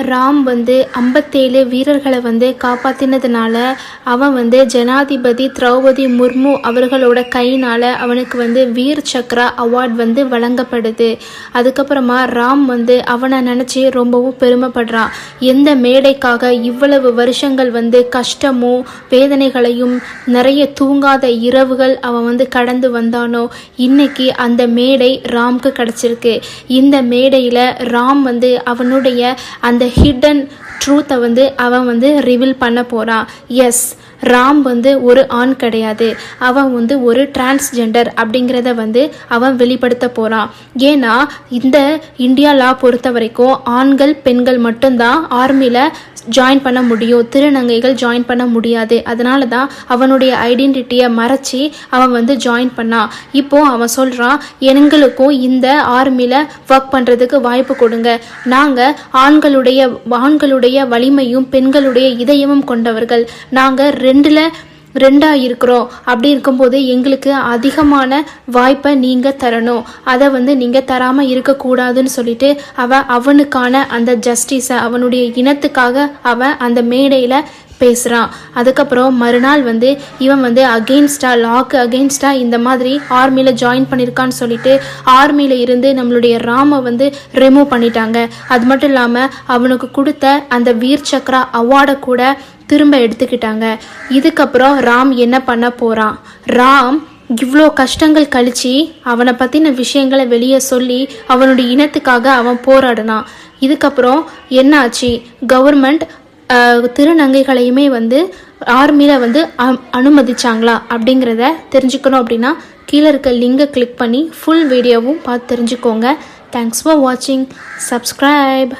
ராம் 57 வீரர்களை காப்பாற்றினதுனால அவன் ஜனாதிபதி திரௌபதி முர்மு அவர்களோட கையினால் அவனுக்கு வீர் சக்ரா அவார்ட் வழங்கப்படுது. அதுக்கப்புறமா ராம் அவனை நினச்சி ரொம்பவும் பெருமைப்படுறான். எந்த மேடைக்காக இவ்வளவு வருஷங்கள் கஷ்டமும் வேதனைகளையும் நிறைய தூங்காத இரவுகள் அவன் கடந்து வந்தானோ, இன்னைக்கு அந்த மேடை ராம்க்கு கிடச்சிருக்கு. இந்த மேடையில் ராம் அவனுடைய அந்த ஹிடன் ட்ரூத்தை அவன் ரிவீல் பண்ண போகிறான். எஸ், ராம் ஒரு ஆண் கிடையாது, அவன் ஒரு டிரான்ஸ்ஜெண்டர் அப்படிங்கிறத அவன் வெளிப்படுத்த போகிறான். ஏன்னா இந்த இந்தியா லா பொறுத்த வரைக்கும் ஆண்கள் பெண்கள் மட்டும்தான் ஆர்மியில் ஜாயின் பண்ண முடியும், திருநங்கைகள் ஜாயின் பண்ண முடியாது. அதனால தான் அவனுடைய ஐடென்டிட்டியை மறைச்சி அவன் ஜாயின் பண்ணான். இப்போது அவன் சொல்கிறான், எங்களுக்கும் இந்த ஆர்மியில் ஒர்க் பண்ணுறதுக்கு வாய்ப்பு கொடுங்க. நாங்கள் ஆண்களுடைய வலிமையும் பெண்களுடைய இதயமும் கொண்டவர்கள், நாங்கள் ரெண்டாக இருக்கிறோம். அப்படி இருக்கும்போது எங்களுக்கு அதிகமான வாய்ப்பை நீங்கள் தரணும், அதை நீங்கள் தராமல் இருக்கக்கூடாதுன்னு சொல்லிட்டு அவனுக்கான அந்த ஜஸ்டிஸை அவனுடைய இனத்துக்காக அவன் அந்த மேடையில் பேசுகிறான். அதுக்கப்புறம் மறுநாள் இவன் லாக்கு அகெயின்ஸ்டாக இந்த மாதிரி ஆர்மியில் ஜாயின் பண்ணியிருக்கான்னு சொல்லிட்டு ஆர்மியில் இருந்து நம்மளுடைய ராமை ரிமூவ் பண்ணிட்டாங்க. அது மட்டும் இல்லாமல் அவனுக்கு கொடுத்த அந்த வீர் சக்ரா அவார்டை கூட திரும்ப எடுத்துக்கிட்டாங்க. இதுக்கப்புறம் ராம் என்ன பண்ண போகிறான்? ராம் இவ்வளோ கஷ்டங்கள் கழித்து அவனை பற்றின விஷயங்களை வெளியே சொல்லி அவனுடைய இனத்துக்காக அவன் போராடினான். இதுக்கப்புறம் என்ன ஆச்சு? கவர்மெண்ட் திருநங்கைகளையுமே ஆர்மியில் அனுமதிச்சாங்களா அப்படிங்கிறத தெரிஞ்சுக்கணும். அப்படின்னா கீழே இருக்க லிங்கை கிளிக் பண்ணி ஃபுல் வீடியோவும் பார்த்து தெரிஞ்சுக்கோங்க. தேங்க்ஸ் ஃபார் வாட்சிங். சப்ஸ்கிரைப்.